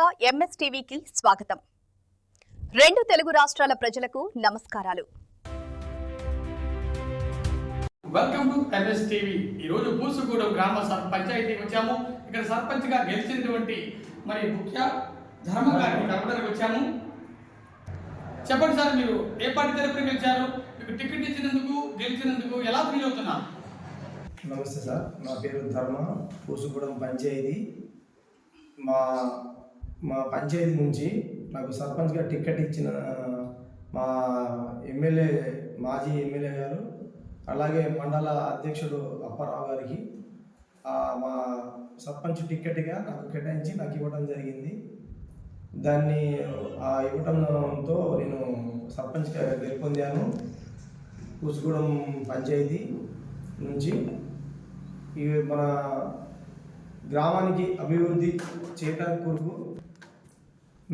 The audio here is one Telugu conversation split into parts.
ముందుగా ఎంఎస్ టీవీకి స్వాగతం. రెండు తెలుగు రాష్ట్రాల ప్రజలకు నమస్కారాలు. Welcome to MS TV. ఈ రోజు పూసుగూడెం గ్రామ పంచాయతీకి వచ్చాము. ఇక్కడ సర్పంచ్ గా గెలిచినటువంటి ముఖ్య ధర్మ గారిని కలపడానికి వచ్చాము. చెప్పండి సార్, మీరు ఏ పార్టీ తరపున గెలిచారు? మీకు టికెట్ ఇచ్చినందుకు గెలిచినందుకు ఎలా ఫీల్ అవుతున్నారు? నమస్తే సార్, నా పేరు ధర్మ. పూసుగూడెం పంచాయతీ మా పంచాయతీ నుంచి నాకు సర్పంచ్గా టికెట్ ఇచ్చిన మా ఎమ్మెల్యే, మాజీ ఎమ్మెల్యే గారు, అలాగే మండల అధ్యక్షుడు అప్పారావు గారికి మా సర్పంచ్ టికెట్గా నాకు కేటాయించి నాకు ఇవ్వడం జరిగింది. దాన్ని ఇవ్వడంతో నేను సర్పంచ్గా గెలుపొందాను. పూసుగూడెం పంచాయతీ నుంచి మన గ్రామానికి అభివృద్ధి చేయడానికి కొరకు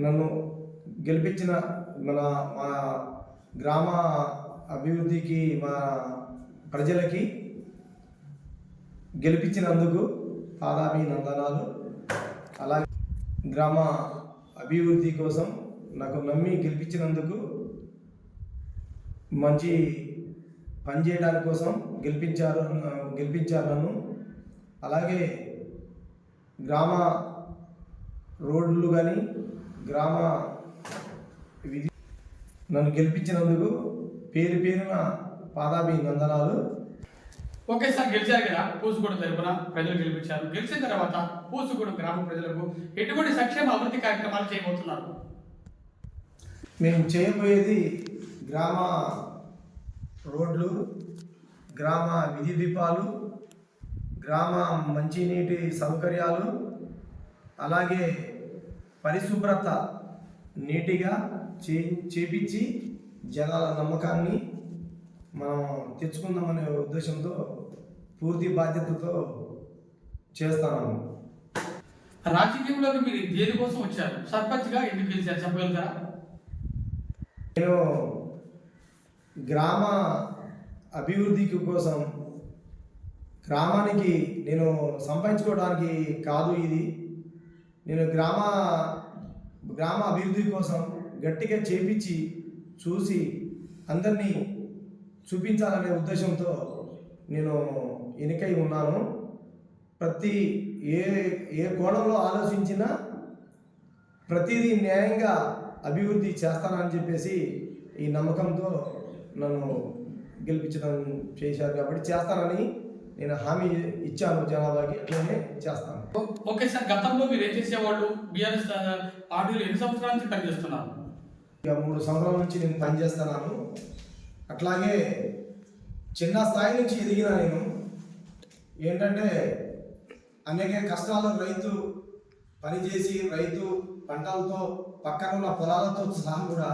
నన్ను గెలిపించిన మా గ్రామ అభివృద్ధికి, మా ప్రజలకి గెలిపించినందుకు పాదాభినందనాలు. అలాగే గ్రామ అభివృద్ధి కోసం నాకు నమ్మి గెలిపించినందుకు, మంచి పని చేయడానికి కోసం గెలిపించారు నన్ను. అలాగే గ్రామ రోడ్లు కానీ గ్రామ నన్ను గెలిపించినందుకు పేరు పేరున పాదాభినందనాలు. ఓకే సార్, గెలిచారు కదా, పూసుగూడెం తరపున ప్రజలు గెలిపించారు. గెలిచిన తర్వాత పూసుగూడెం గ్రామ ప్రజలకు ఎటువంటి సంక్షేమ అభివృద్ధి కార్యక్రమాలు చేయబోతున్నారు? మేము చేయబోయేది గ్రామ రోడ్లు, గ్రామ విధి దీపాలు, గ్రామ మంచినీటి సౌకర్యాలు, అలాగే పరిశుభ్రత నీటిగా చేపించి జనాల నమ్మకాన్ని మనం తెచ్చుకుందామనే ఉద్దేశంతో పూర్తి బాధ్యతతో చేస్తాను. రాజకీయంలోకి మీరు దేనికోసం వచ్చారు? సర్పంచ్గా ఎందుకు గెలిచారు చెప్పగలుగుతారా? నేను గ్రామ అభివృద్ధికి కోసం, గ్రామానికి నేను సంపాదించుకోవడానికి కాదు ఇది. నేను గ్రామ అభివృద్ధి కోసం గట్టిగా చేపించి చూసి అందరినీ చూపించాలనే ఉద్దేశంతో నేను ఎన్నికై ఉన్నాను. ప్రతి ఏ కోణంలో ఆలోచించినా ప్రతిదీ న్యాయంగా అభివృద్ధి చేస్తానని చెప్పేసి ఈ నమ్మకంతో నన్ను గెలిపించడం చేశారు. కాబట్టి చేస్తానని నేను హామీ ఇచ్చాను జనాభాకి, అట్లనే చేస్తాను. ఓకే సార్, గతంలో మీరు ఏం చేసేవాళ్ళు? బీఆర్ఎస్ పార్టీలో ఎన్ని సంవత్సరాల నుంచి పనిచేస్తున్నారు? ఇక 3 సంవత్సరాల నుంచి నేను పనిచేస్తున్నాను. అట్లాగే చిన్న స్థాయి నుంచి ఎదిగిన నేను ఏంటంటే అనేక కష్టాలు, రైతు పనిచేసి రైతు పంటలతో పక్కన ఉన్న పొలాలతో సహా కూడా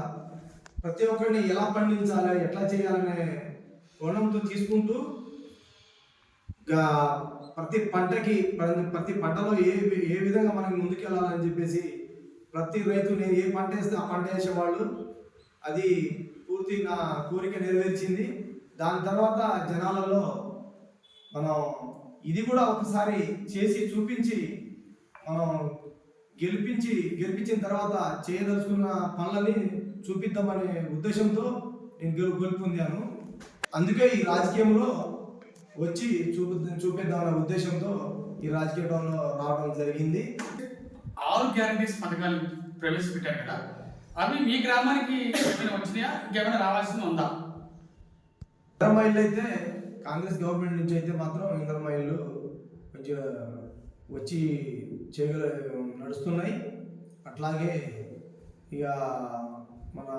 ప్రతి ఒక్కరిని ఎలా పండించాలి, ఎట్లా చేయాలనే కోణంతో తీసుకుంటూ ప్రతి పంటలో ఏ విధంగా మనం ముందుకు వెళ్ళాలని చెప్పేసి ప్రతి రైతు నేను ఏ పంట వేస్తే ఆ పంట వేసేవాళ్ళు. అది పూర్తి నా కోరిక నెరవేర్చింది. దాని తర్వాత జనాలలో మనం ఇది కూడా ఒకసారి చేసి చూపించి మనం గెలిపించిన తర్వాత చేయదలుచుకున్న పనులని చూపిద్దామనే ఉద్దేశంతో నేను గెలుపొందాను. అందుకే ఈ రాజకీయంలో వచ్చి చూపిద్దామనే ఉద్దేశంతో ఈ రాజకీయంలో రావడం జరిగింది. 6 గ్యారంటీస్ పథకాలు ప్రవేశపెట్టారు కదా, అవి మీ గ్రామానికి ఏమైనా వచ్చినాయా? ఇంకేమైనా రావాల్సి ఉందా? ఇంద్రమ్మ ఇల్లు అయితే కాంగ్రెస్ గవర్నమెంట్ నుంచి అయితే మాత్రం ఇంద్రమ్మ ఇల్లు కొంచెం వచ్చి నడుస్తున్నాయి. అట్లాగే ఇక మన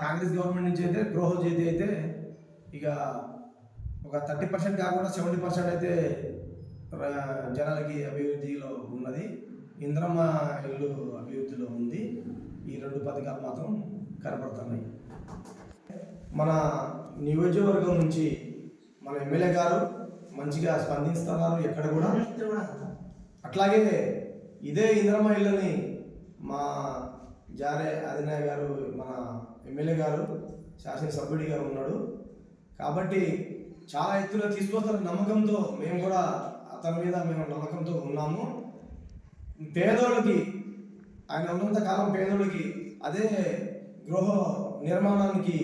కాంగ్రెస్ గవర్నమెంట్ నుంచి అయితే గృహజ్యోతి అయితే ఇక ఒక 30% కాకుండా 70% అయితే జనాలకి అభివృద్ధిలో ఉన్నది. ఇంద్రమ్మ ఇల్లు అభివృద్ధిలో ఉంది. ఈ 2 పథకాలు మాత్రం కనపడుతున్నాయి. మన నియోజకవర్గం నుంచి మన ఎమ్మెల్యే గారు మంచిగా స్పందిస్తున్నారు ఎక్కడ కూడా. అట్లాగే ఇదే ఇంద్రమ్మ ఇల్లుని మా జారే ఆదినాయ్ గారు, మన ఎమ్మెల్యే గారు, శాసనసభ్యుడిగా ఉన్నాడు కాబట్టి చాలా ఎత్తున తీసుకొస్తారని నమ్మకంతో మేము కూడా అతని మీద మేము నమ్మకంతో ఉన్నాము. పేదోళ్ళకి ఆయన ఉన్నంత కాలం పేదోళ్ళకి అదే గృహ నిర్మాణానికి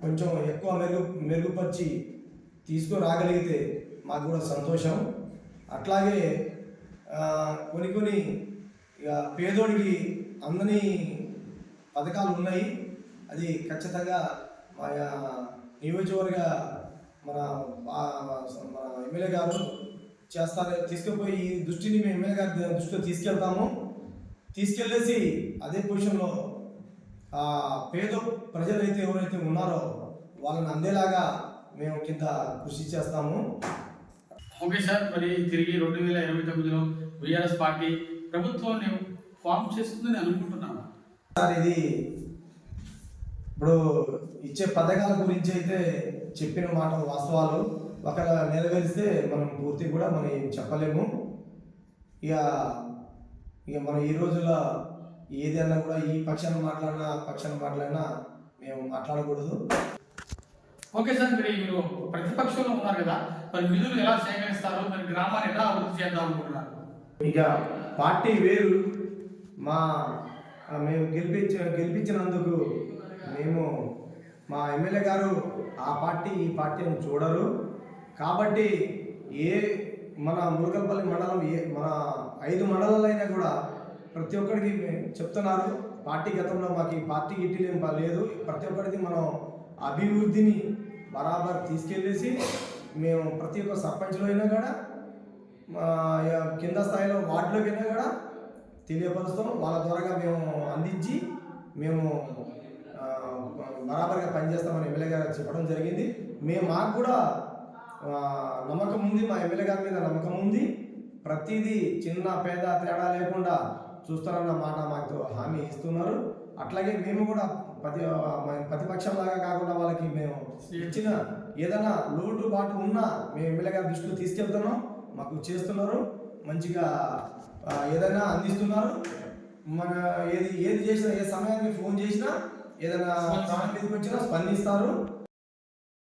కొంచెం ఎక్కువ మెరుగుపరిచి తీసుకురాగలిగితే మాకు కూడా సంతోషం. అట్లాగే కొన్ని ఇక పేదోడికి అందని పథకాలు ఉన్నాయి. అది ఖచ్చితంగా మా నియోజకవర్గ మన ఎమ్మెల్యే గారు చేస్తారు. తీసుకుపోయి ఈ దృష్టిని మేము ఎమ్మెల్యే గారి దృష్టిలో తీసుకెళ్ళేసి అదే పొజిషన్లో పేద ప్రజలైతే ఎవరైతే ఉన్నారో వాళ్ళని అందేలాగా మేము కింద కృషి చేస్తాము. ఓకే సార్, మరి తిరిగి 2029లో బీఆర్ఎస్ పార్టీ ప్రభుత్వాన్ని ఫామ్ చేస్తుందని అనుకుంటున్నాను సార్. ఇది ఇప్పుడు ఇచ్చే పథకాల గురించి అయితే చెప్పిన మాట వాస్తవాలు. ఒకవేళ నెరవేరిస్తే మనం పూర్తి కూడా మనం ఏం చెప్పలేము. ఇక మనం ఈ రోజుల్లో ఏదైనా కూడా ఈ పక్షాన్ని మాట్లాడినా మేము మాట్లాడకూడదు. ఓకే సార్, మీరు ప్రతిపక్షంలో ఉన్నారు కదా, మరి నిధులు ఎలా సేకరిస్తారు, మరి గ్రామాన్ని ఎలా అభివృద్ధి చేద్దాం అనుకుంటున్నారు? ఇక పార్టీ వేరు. మేము గెలిపించినందుకు మేము మా ఎమ్మెల్యే గారు ఆ పార్టీ ఈ పార్టీ అని చూడరు. కాబట్టి మన మురుగల్పల్లి మండలం మన 5 మండలాలైనా కూడా ప్రతి ఒక్కరికి చెప్తున్నారు, పార్టీ గతంలో మాకు ఈ పార్టీ గిట్టిలేం లేదు, ప్రతి ఒక్కరికి మనం అభివృద్ధిని బరాబర్ తీసుకెళ్ళేసి మేము ప్రతి ఒక్క సర్పంచ్లో అయినా కూడా కింద స్థాయిలో వార్డులోకి అయినా కూడా తెలియపరుస్తాం. వాళ్ళ ద్వారాగా మేము అందించి మేము బరాబర్గా పనిచేస్తామని ఎమ్మెల్యే గారు చెప్పడం జరిగింది. మాకు కూడా నమ్మకం ఉంది, మా ఎమ్మెల్యే గారి మీద నమ్మకం ఉంది. ప్రతిదీ చిన్న పేద తేడా లేకుండా చూస్తారన్న మాట మాకు హామీ ఇస్తున్నారు. అట్లాగే మేము కూడా ప్రతిపక్షంలాగా కాకుండా వాళ్ళకి మేము ఇచ్చిన ఏదైనా లోటుబాటు ఉన్నా మేము ఎమ్మెల్యే గారి దృష్టిలో తీసుకెళ్తున్నాం. మాకు చేస్తున్నారు, మంచిగా ఏదైనా అందిస్తున్నారు. మన ఏది చేసినా, ఏ సమయానికి ఫోన్ చేసినా, ఏదైనా ప్రాణం మీదకి వచ్చినా స్పందిస్తారు.